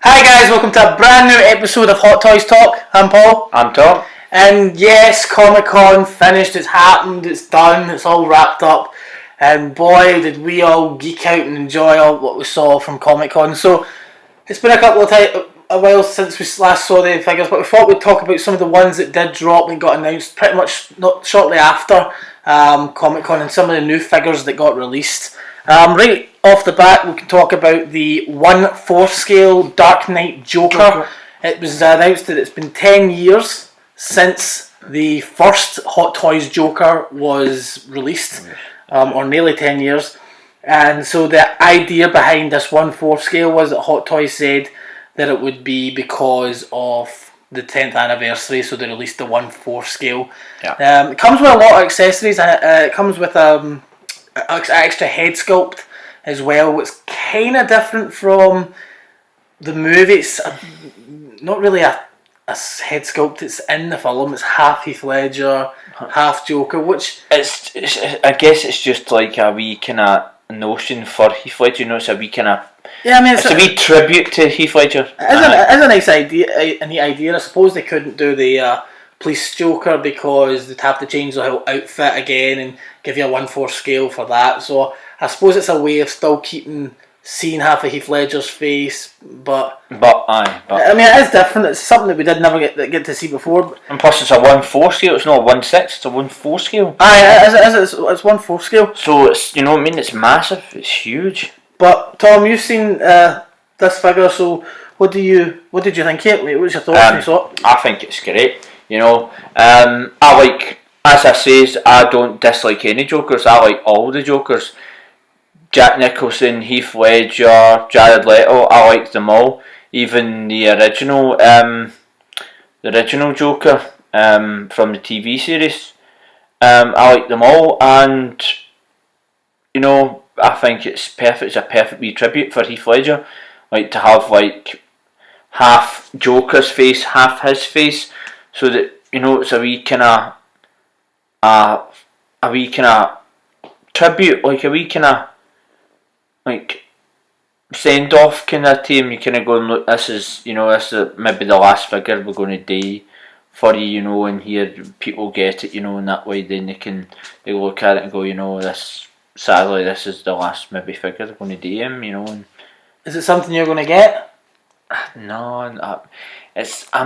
Hi guys, welcome to a brand new episode of Hot Toys Talk. I'm Paul. I'm Tom. And yes, Comic Con finished, it's happened, it's done, it's all wrapped up. And boy, did we all geek out and enjoy all what we saw from Comic Con. So, it's been a while since we last saw the figures, but we thought we'd talk about some of the ones that did drop and got announced pretty much not shortly after Comic Con and some of the new figures that got released. Right off the bat, we can talk about the 1/4 scale Dark Knight Joker. It was announced that it's been 10 years since the first Hot Toys Joker was released, or nearly 10 years. And so the idea behind this 1/4 scale was that Hot Toys said that it would be because of the 10th anniversary, so they released the 1/4 scale. Yeah. It comes with a lot of accessories. It comes with extra head sculpt as well. It's kind of different from the movie. It's not really a head sculpt. It's in the film. It's half Heath Ledger, half Joker, which It's I guess it's just like a wee kind of notion for Heath Ledger. You know, it's a wee kind of it's a wee tribute to Heath Ledger. It's a nice idea. A neat idea. I suppose they couldn't do the police Joker because they'd have to change the whole outfit again and give you a 1/4 scale for that. So I suppose it's a way of still seeing half of Heath Ledger's face, but I mean, it is different. It's something that we did never get to see before. And plus, it's a 1/4 scale. It's not a 1/6. It's a 1/4 scale. It's 1/4 scale. So it's it's massive. It's huge. But Tom, you've seen this figure. So what did you think of it? What was your thoughts when you saw it? I think it's great. I like, as I says, I don't dislike any Jokers. I like all the Jokers. Jack Nicholson, Heath Ledger, Jared Leto. I like them all. Even the original Joker from the TV series. I like them all, and I think it's perfect. It's a perfect wee tribute for Heath Ledger. Like to have like half Joker's face, half his face, so that it's a wee kind of tribute, like a wee kind of like send off kind of to him. You kind of go and look. This is maybe the last figure we're going to do for you, and here people get it, and that way then they look at it and go, this. Sadly, this is the last maybe figure they're going to do him, And is it something you're going to get? No, as I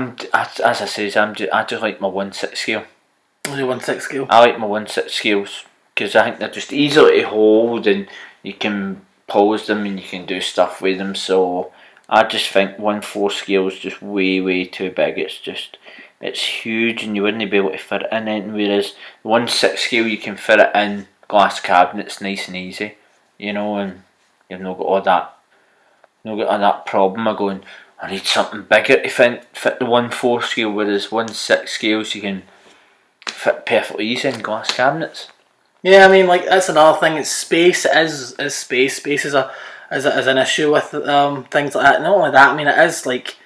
say, I just like my 1/6 scale. Only 1/6 scale. I like my 1/6 scales because I think they're just easy to hold and you can pose them and you can do stuff with them. So I just think 1/4 scale is just way too big. It's huge and you wouldn't be able to fit it in anything. Whereas 1/6 scale you can fit it in glass cabinets nice and easy, and you've not got all that problem of going, I need something bigger to fit the 1/4 scale, whereas 1/6 scales you can fit perfectly easy in glass cabinets. Yeah, I mean, like that's another thing. It's space. It is space. Space is an issue with things like that. Not only that, I mean, it is like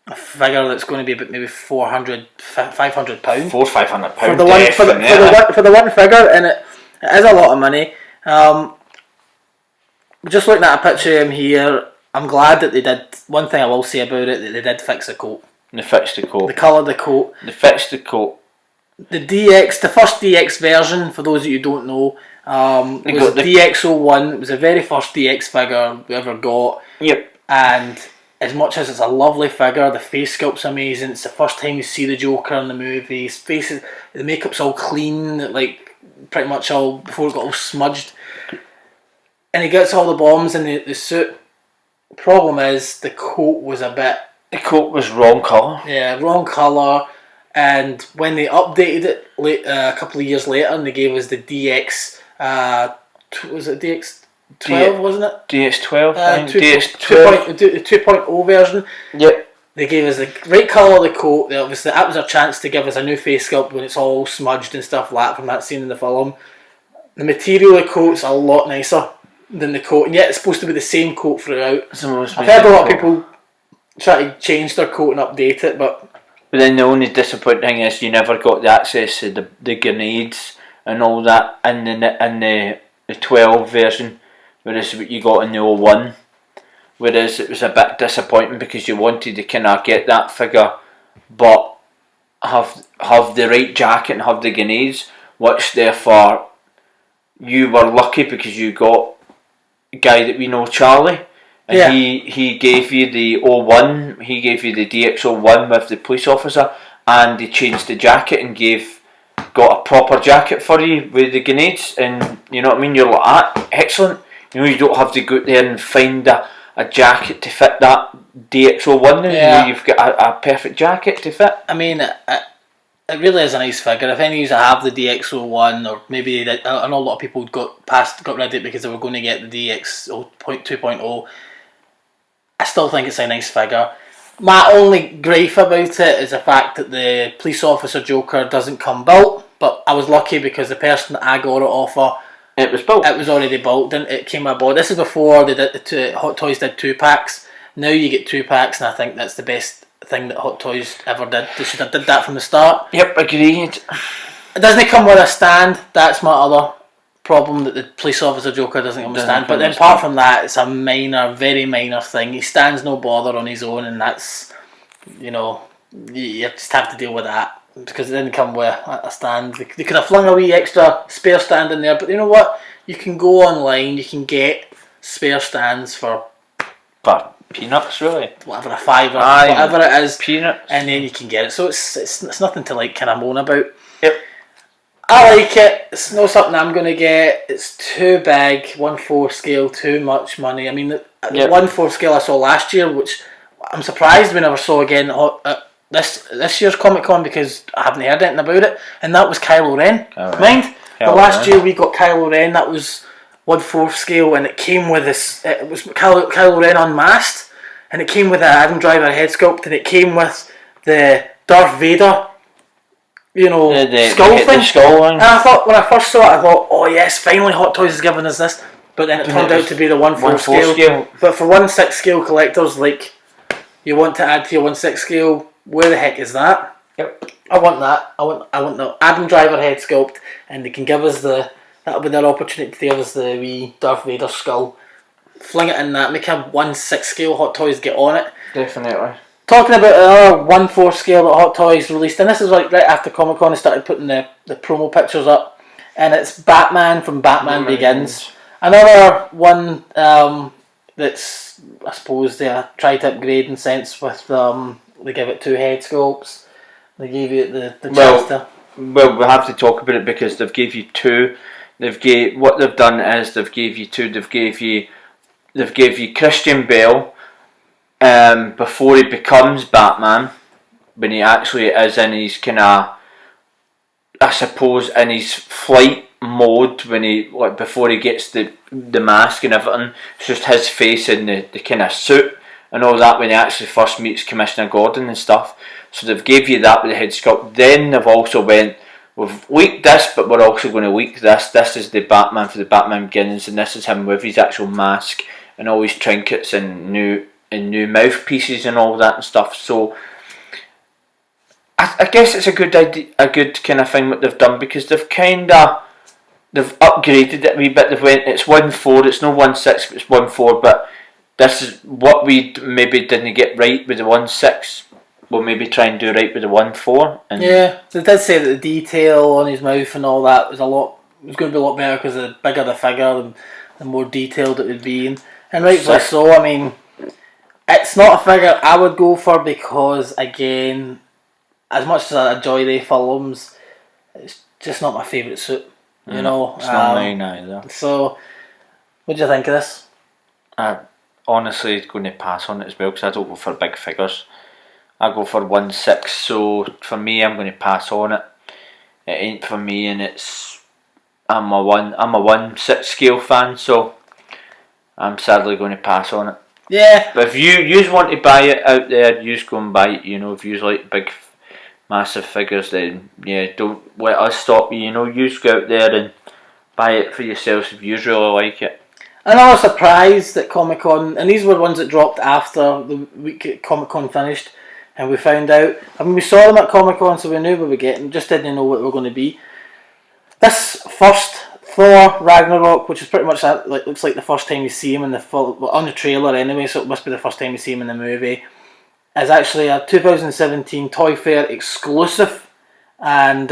a figure that's going to be about maybe £400, £500. £500 for the one figure, and it is a lot of money. Just looking at a picture of him here, I'm glad that they did. One thing I will say about it, that they did fix the coat. They fixed the coat. They coloured the coat. They fixed the coat. The first DX version, for those of you who don't know, was DX01. It was the very first DX figure we ever got. Yep. And as much as it's a lovely figure, the face sculpt's amazing. It's the first time you see the Joker in the movie. His face, the makeup's all clean, like pretty much all before it got all smudged. And he gets all the bombs in the suit. Problem is, the coat was wrong colour. Yeah, wrong colour. And when they updated it a couple of years later, and they gave us the DX, was it DX12, wasn't it? DX12, DX12, the 2.0 version. Yep. They gave us the right colour of the coat. Obviously, that was our chance to give us a new face sculpt when it's all smudged and stuff like that from that scene in the film. The material of the coat's a lot nicer than the coat, and yet it's supposed to be the same coat throughout. I've heard a lot of people try to change their coat and update it, but then the only disappointing thing is you never got the access to the grenades and all that in the 12 version, whereas what you got in the 01. whereas it was a bit disappointing because you wanted to kind of get that figure, but have the right jacket and have the grenades, which therefore you were lucky because you got a guy that we know, Charlie, and he gave you the 01, he gave you the DX01 with the police officer, and he changed the jacket and got a proper jacket for you with the grenades, and you know what I mean, you're like, excellent. You know, you don't have to go there and find a jacket to fit that DX01. You know, you've got a perfect jacket to fit. I mean, it really is a nice figure. If any of you have the DX01, or maybe I know a lot of people got rid of it because they were going to get the DX 2.0. I still think it's a nice figure. My only gripe about it is the fact that the police officer Joker doesn't come built, but I was lucky because the person that I got it off of, it was built. It was already built, and it came aboard. This is before they did Hot Toys did 2-packs. Now you get 2-packs, and I think that's the best thing that Hot Toys ever did. They should have did that from the start. Yep, agreed. It doesn't come with a stand. That's my other problem, that the police officer Joker doesn't come with a stand. But then apart from that, it's a minor, very minor thing. He stands no bother on his own, and that's, you know, you just have to deal with that because it didn't come with a stand. They could have flung a wee extra spare stand in there, but you know what? You can go online, you can get spare stands for peanuts, really. Whatever, a fiver, whatever it is, peanuts, and then you can get it. So it's nothing to like kind of moan about. Yep. I like it. It's not something I'm going to get. It's too big. 1/4 scale, too much money. I mean, the 1/4 scale I saw last year, which I'm surprised we never saw again at this year's Comic Con because I haven't heard anything about it, and that was Kylo Ren. Mind, the last year we got Kylo Ren. That was 1/4 scale, and it came with this. It was Kylo Ren unmasked, and it came with an Adam Driver head sculpt, and it came with the Darth Vader, you know, skull thing. And I thought, when I first saw it, I thought, oh yes, finally Hot Toys is giving us this. But then it turned out to be the 1/4 scale. But for 1/6 scale collectors, like, you want to add to your 1/6 scale, where the heck is that? Yep. I want that. I want the Adam Driver head sculpt, and they can give us that'll be their opportunity to give us the wee Darth Vader skull. Fling it in that, make a 1/6 scale Hot Toys get on it. Definitely. Talking about another 1/4 scale that Hot Toys released, and this is like right after Comic Con, they started putting the promo pictures up, and it's Batman from Batman Begins. Another one that's, I suppose, they tried to upgrade in sense with they give it 2 head sculpts. They gave you the chance to. Well, we have to talk about it because they've gave you 2. What they've done is they've gave you 2. They've gave you Christian Bale before he becomes Batman, when he actually is in his kind of, I suppose, in his flight mode, when he, like, before he gets the mask and everything. It's just his face in the kind of suit and all that when he actually first meets Commissioner Gordon and stuff. So they've gave you that with the head sculpt. Then they've also went, we've leaked this, but we're also going to leak this. This is the Batman for the Batman Begins, and this is him with his actual mask and all his trinkets and new mouthpieces and all that and stuff. So I guess it's a good idea, a good kind of thing what they've done, because they've upgraded it a wee bit. They've went, it's 1/4, it's no 1/6, but it's 1/4. But this is what we maybe didn't get right with the 1/6. We'll maybe try and do right with the 1/4. Yeah, they did say that the detail on his mouth and all that was going to be a lot better because the bigger the figure, the more detailed it would be. And rightfully so. I mean, it's not a figure I would go for because, again, as much as I enjoy the films, it's just not my favourite suit. You know, it's not mine either. So, what do you think of this? I'm honestly going to pass on it as well because I don't go for big figures. I go for 1/6. So for me, I'm going to pass on it. It ain't for me, and I'm a 1/6 scale fan, so I'm sadly going to pass on it. Yeah. But if you want to buy it out there, you go and buy it. You know, if you like big, massive figures, then yeah, don't let us stop you. You know, you go out there and buy it for yourselves if you really like it. Another surprise that Comic Con, and these were ones that dropped after the week Comic Con finished, and we found out. I mean, we saw them at Comic Con, so we knew we were getting. Just didn't know what they were going to be. This first Thor Ragnarok, which is pretty much that, like, looks like the first time you see him in the on the trailer anyway, so it must be the first time you see him in the movie. Is actually a 2017 Toy Fair exclusive, and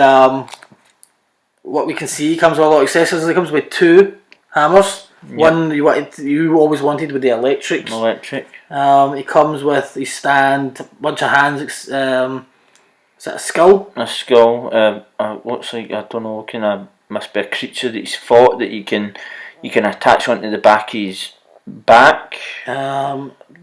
what we can see comes with a lot of accessories. It comes with 2 hammers. Yep. One you always wanted with the electrics. Electric. It comes with a stand, a bunch of hands. Is that a skull? A skull. Looks like, I don't know, kind of must be a creature that he's fought that you can attach onto the back of his back.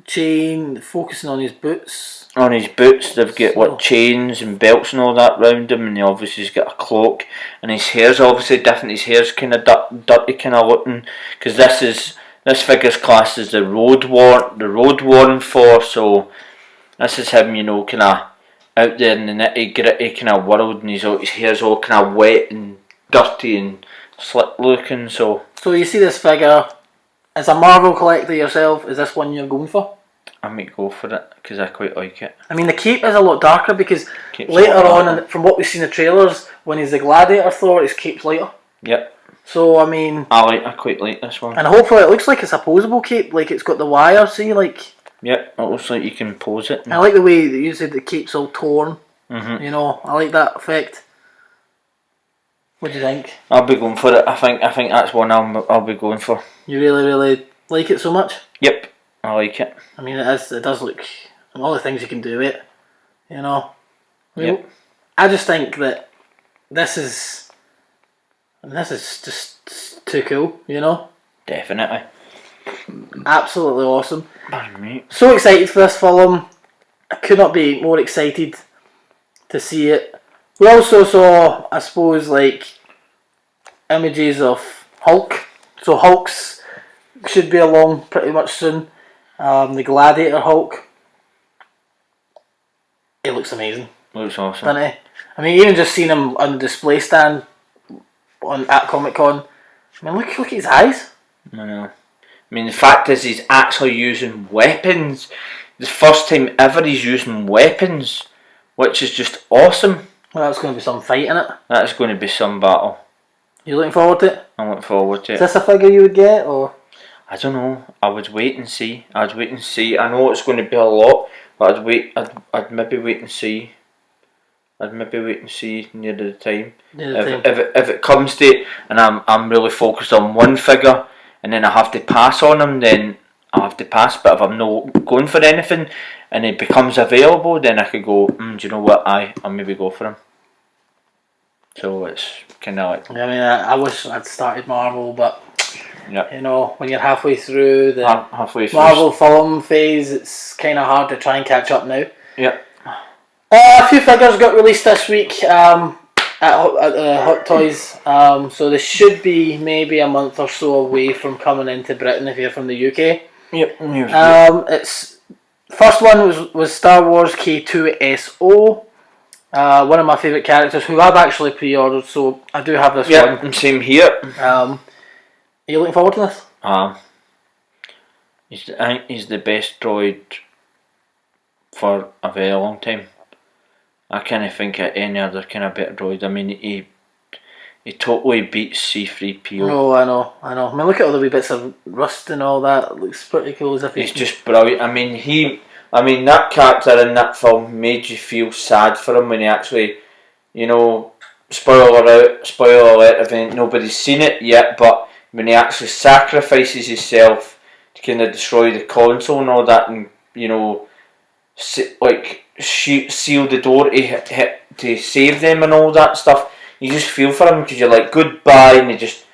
Chain focusing on his boots. On his boots, they've got chains and belts and all that round him, and he obviously has got a cloak. And his hair's obviously different. His hair's kind of dirty, kind of looking, because this figure's classed as the road worn for. So this is him, kind of out there in the nitty gritty kind of world, and his hair's all kind of wet and dirty and slick looking. So you see this figure. As a Marvel collector yourself, is this one you're going for? I might go for it because I quite like it. I mean, the cape is a lot darker because later on, and from what we've seen in the trailers, when he's the Gladiator Thor, his cape's lighter. Yep. So I mean, I quite like this one. And hopefully it looks like it's a posable cape, like it's got the wire. See, like. Yep, it looks like you can pose it. I like the way that you said the cape's all torn. Mm-hmm. I like that effect. What do you think? I'll be going for it. I think that's one I'll be going for. You really like it so much? Yep, I like it. I mean, it does look, and all the things you can do with it, Yep. I just think that this is just too cool, Definitely. Absolutely awesome. Pardon me. So excited for this film. I could not be more excited to see it. We also saw, I suppose, like, images of Hulk. So Hulk's should be along pretty much soon. The Gladiator Hulk. It looks amazing. Looks awesome. Doesn't it? I mean, even just seeing him on the display stand at Comic Con. I mean, look at his eyes. I know. I mean, the fact is he's actually using weapons. The first time ever he's using weapons, which is just awesome. Well, that's going to be some fight in it. That's going to be some battle. You looking forward to it? I'm looking forward to it. Is this a figure you would get, or? I don't know. I would wait and see. I know it's going to be a lot, but I'd maybe wait and see. Near the time. If it comes to it, and I'm really focused on one figure, and then I have to pass on him, then I have to pass. But if I'm not going for anything, and it becomes available, then I could go. Do you know what? I'll maybe go for him. So it's kind of like. I mean, I wish I'd started Marvel, but yeah. When you're halfway through the halfway through Marvel film phase, it's kind of hard to try and catch up now. Yeah. A few figures got released this week at Hot Toys, so they should be maybe a month or so away from coming into Britain if you're from the UK. Yep. It's first one was Star Wars K2SO. One of my favourite characters who I've actually pre-ordered, so I do have this one. Yeah, same here. Are you looking forward to this? I think he's the best droid for a very long time. I can't think of any other kind of better droid. I mean, he totally beats C-3PO. Oh, I know. I mean, look at all the wee bits of rust and all that. It looks pretty cool as if he's just brilliant. I mean, that character in that film made you feel sad for him when he actually, spoiler alert if nobody's seen it yet, but when he actually sacrifices himself to kind of destroy the console and all that, and seal the door to save them and all that stuff, you just feel for him because you're like goodbye, and you just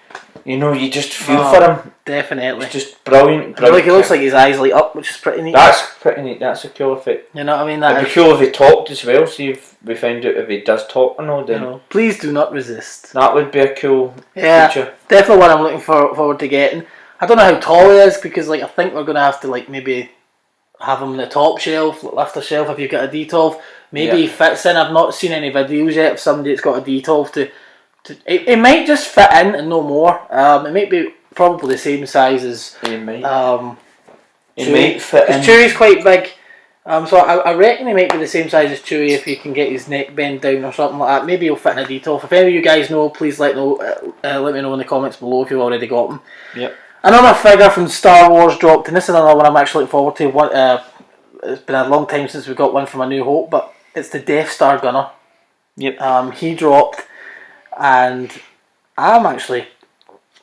feel for him. Definitely, it's just brilliant. Like, it looks like his eyes light up, which is pretty neat. That's pretty neat. That's a cool effect. You know what I mean? It'd be cool if he talked as well. See if we find out if he does talk or not. Then please do not resist. That would be a cool feature. Definitely one I'm looking forward to getting. I don't know how tall he is because I think we're gonna have to maybe have him on the top shelf, lift the shelf if you've got a D12. Maybe he fits in. I've not seen any videos yet of somebody that's got a D12 it might just fit in and no more. It might be probably the same size as It might. Chewie. It might fit in. Chewie's quite big. So I reckon he might be the same size as Chewie if he can get his neck bent down or something like that. Maybe he'll fit in a detolf. If any of you guys know, please let me know in the comments below if you've already got him. Yep. Another figure from Star Wars dropped, and this is another one I'm actually looking forward to. It's been a long time since we got one from A New Hope, but it's the Death Star gunner. Yep. He dropped, and I'm actually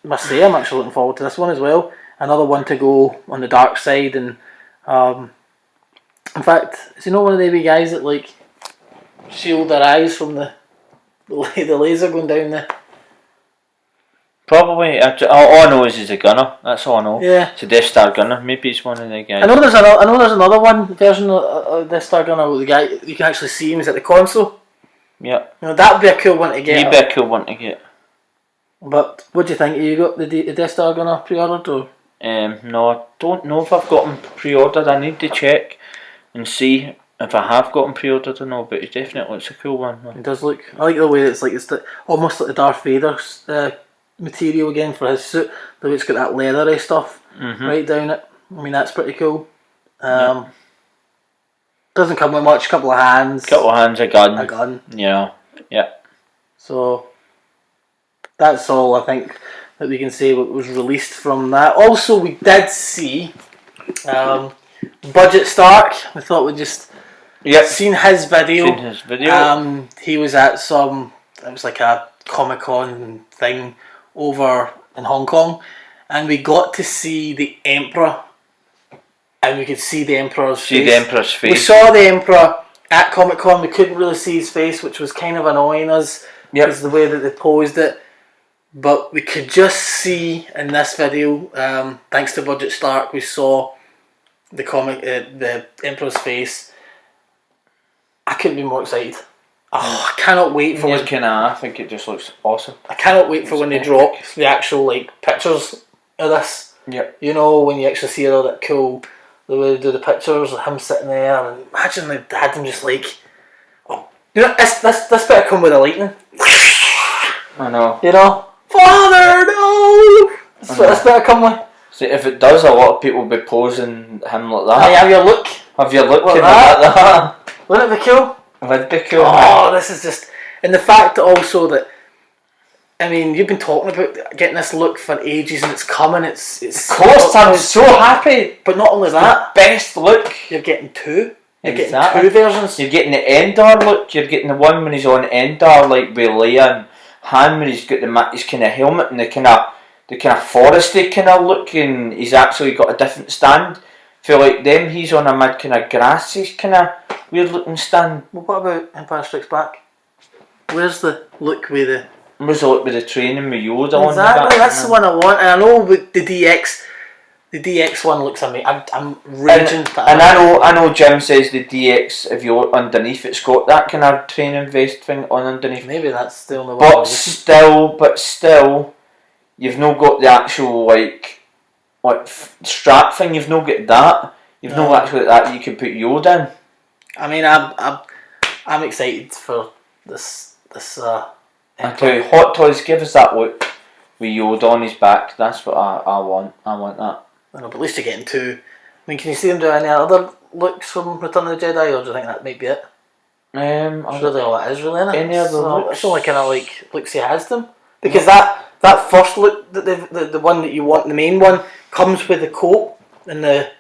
looking forward to this one as well. Another one to go on the dark side, and in fact, is he not one of the wee guys that like shield their eyes from the laser going down the? Probably. All I know is he's a gunner. That's all I know. Yeah. It's a Death Star gunner. Maybe he's one of the guys. I know there's another one version of Death Star gunner with the guy you can actually see him. He's at the console. Yeah. That would be a cool one to get. He'd be a cool one to get. But what do you think? Have you got the Death Star gunner pre-ordered or? No, I don't know if I've got him pre-ordered. I need to check and see if I have got him pre-ordered or not. But it definitely looks a cool one. It does look. I like the way it's almost like the Darth Vader material again for his suit. The way it's got that leathery stuff right down it. I mean that's pretty cool. Doesn't come with much. Couple of hands. A gun. A gun. Yeah. Yeah. So that's all I think that we can say what was released from that. Also, we did see Budget Stark. We thought we'd just seen his video. He was at it was like a Comic-Con thing over in Hong Kong, and we got to see the Emperor, and we could see the Emperor's face. We saw the Emperor at Comic-Con. We couldn't really see his face, which was kind of annoying us because the way that they posed it. But we could just see in this video, thanks to Budget Stark, we saw the Emperor's face. I couldn't be more excited. I cannot wait for I think it just looks awesome. I cannot wait for when they drop the actual pictures of this. Yep. You know, when you actually see all that cool, the way they do the pictures of him sitting there, and imagine they had him just this better come with a lightning. I know. You know. Father, no! That's better come with. See, if it does, a lot of people will be posing him like that. Hey, have you look? Have you looked like that? Wouldn't it be cool? Would be cool. Oh, this is just... And the fact that also that... I mean, you've been talking about getting this look for ages and it's coming. It's of course, I'm so happy. But not only that... Best look. You're getting two. You're getting Exactly. two versions. You're getting the Endor look. You're getting the one when he's on Endor, like with Leia and Han, when he's got his kind of helmet and the kind of foresty kind of look, and he's actually got a different stand. Feel like them, he's on a mid kind of grassy kind of weird looking stand. Well, what about Empire Strikes Back? Where's the look with the... Where's the look with the training with Yoda on? Exactly, that's the one I want. And I know with the DX one looks amazing. I'm raging. And I know Jim says the DX, if you're underneath, it's got that kind of training vest thing on underneath. Maybe that's the only one. But still, you've not got the actual strap thing. You've not got that. You've not actually got that you can put Yoda in. I mean, I'm excited for this. I tell you, Hot Toys, give us that look with Yoda on his back. That's what I want. I want that. I know, but at least you're getting two. I mean, can you see him do any other looks from Return of the Jedi, or do you think that might be it? That's really all it is, really, isn't it? Any other looks? It's only kind of looks he has them. Because that first look, the one that you want, the main one, comes with the coat and the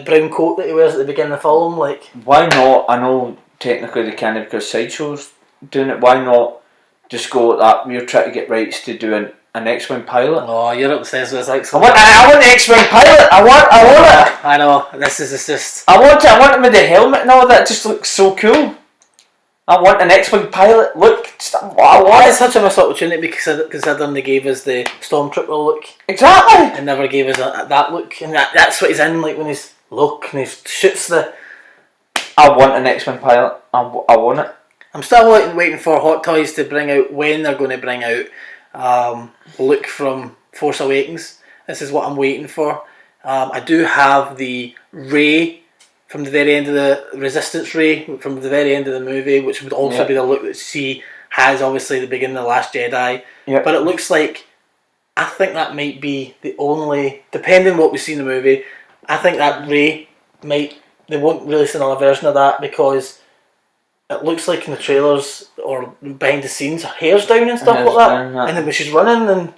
brown coat that he wears at the beginning of the film. Why not? I know technically they can because Sideshow's doing it. Why not just go at that? We're trying to get rights to do an X-Wing pilot. Oh, Europe says this X-Wing. I want the X-Wing pilot. I want it. I know. This is just. I want it. I want it with the helmet and all that. It just looks so cool. I want an X-Wing pilot. Look, I want It's such a missed opportunity because considering they gave us the Stormtrooper look. Exactly. And never gave us that look, and that's what he's in. Like when he's and he shoots the. I want an X-Wing pilot. I want it. I'm still waiting for Hot Toys to bring out when they're going to bring out Luke from Force Awakens. This is what I'm waiting for. I do have the Rey from the very end of the Resistance Rey from the very end of the movie, which would also be the look that she has, obviously the beginning of The Last Jedi. Yep. But it looks like, I think that might be the only, depending on what we see in the movie, I think that Rey might they won't release another version of that because it looks like in the trailers or behind the scenes her hair's down and stuff Hair's like that. down, that. And then when she's running, and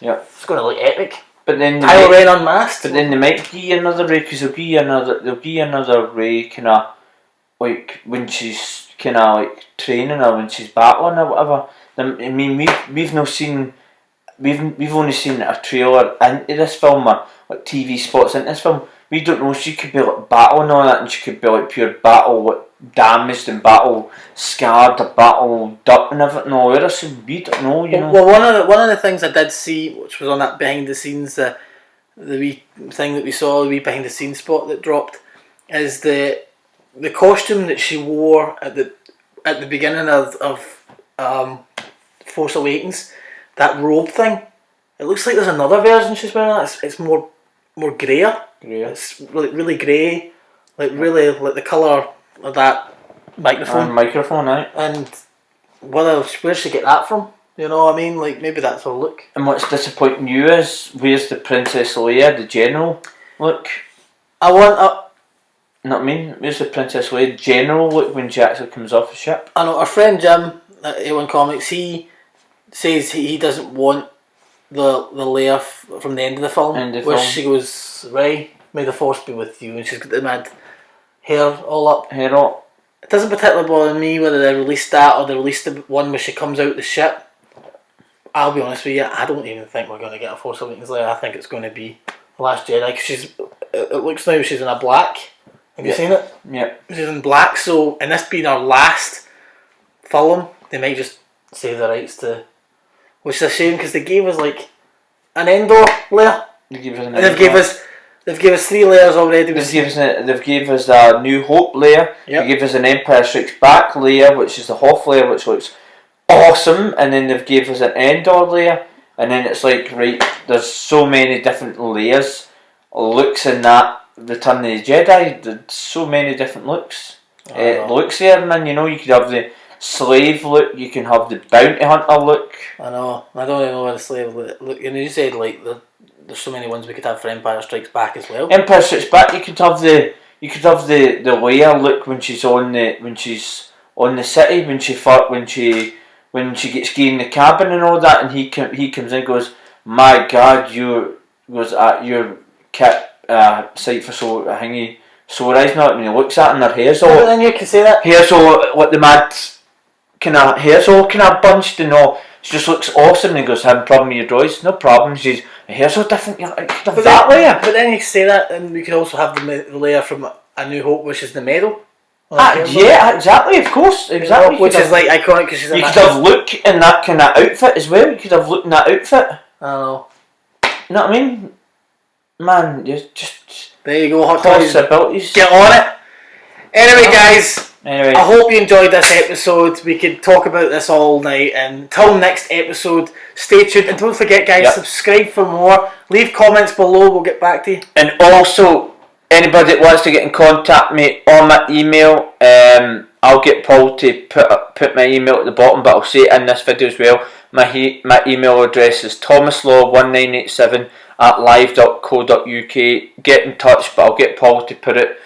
It's going to look epic. But then Kylo Ren unmasked. But then they might give you another Ray, because they'll give you another Ray kind of like when she's kind of like training or when she's battling or whatever. I mean, we've not seen. We've only seen a trailer into this film or like TV spots into this film. We don't know. She could be like battling all that, and she could be like pure battle, like damaged and battle scarred or battle duck and everything all over. So we don't know, you know. Well, one of the things I did see, which was on that behind the scenes, the wee thing that we saw, the wee behind the scenes spot that dropped, is the costume that she wore at the beginning of Force Awakens. That robe thing, it looks like there's another version she's wearing. It's more greyer. It's really grey, like really like the colour of that microphone. Right? And where she get that from? You know what I mean? Like maybe that's her look. And what's disappointing you is where's the Princess Leia, the general look? I want You know what I mean? Where's the Princess Leia general look when she actually comes off the ship? I know our friend Jim at A1 Comics. He says he doesn't want the Leia from the end of the film, where she goes, "Ray, may the Force be with you," and she's got the mad hair all up. It doesn't particularly bother me whether they released that or they released the one where she comes out the ship. I'll be honest with you, I don't even think we're going to get a Force Awakens Leia. I think it's going to be The Last Jedi, because it looks now she's in a black. Have you seen it? Yeah. She's in black, so, and this being our last film, they might just save the rights to, which is a shame because they gave us like an Endor Leia. They've gave us 3 layers already. They've gave us a New Hope Leia. Yep. They gave us an Empire Strikes Back Leia, which is the Hoth Leia, which looks awesome, and then they've gave us an Endor Leia, and then it's like, right, there's so many different layers, looks in that Return of the Jedi. There's so many different looks. Looks there, man. You know, you could have the slave look, you can have the bounty hunter look. I know. I don't even know where the slave look. You know, you said like there's so many ones we could have for Empire Strikes Back as well. Empire Strikes Back, you could have the Leia look when she's on the city, when she gets key in the cabin and all that, and he comes in and goes, "My God, your kit sight for so hingy sore eyes now." When he looks at her and her hair's all. Then you can say that. Hair's all what the mad hair's all kind of bunched and all. She just looks awesome, and he goes, "Having a problem with your droids?" "No problem." She's her hair's all different. You could have that Leia. But then you can say that, and we could also have the Leia from A New Hope, which is the medal. Yeah, exactly. Of course, exactly. Which is like iconic because she's. You could have Luke in that kind of outfit as well. You could have Luke in that outfit. I know. You know what I mean? Man, you're just. There you go, Hot Toys. Possibilities. Get on it. Anyway, guys. Anyway, I hope you enjoyed this episode. We could talk about this all night. And until next episode, stay tuned. And don't forget, guys, subscribe for more. Leave comments below. We'll get back to you. And also, anybody that wants to get in contact with me on my email, I'll get Paul to put my email at the bottom, but I'll say it in this video as well. My email address is thomaslaw1987@live.co.uk. Get in touch, but I'll get Paul to put it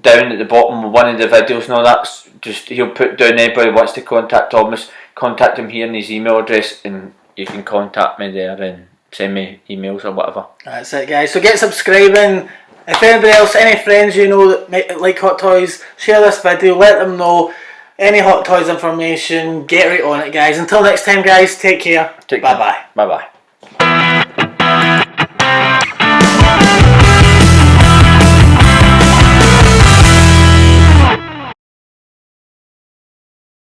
down at the bottom of one of the videos. No, that's just, he'll put down anybody who wants to contact Thomas, contact him here in his email address, and you can contact me there and send me emails or whatever. That's it, guys. So get subscribing. If anybody else, any friends you know that might like Hot Toys, share this video, let them know. Any Hot Toys information, get right on it, guys. Until next time, guys, take care. Bye-bye. Bye-bye.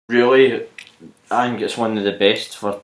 Really, I think it's one of the best for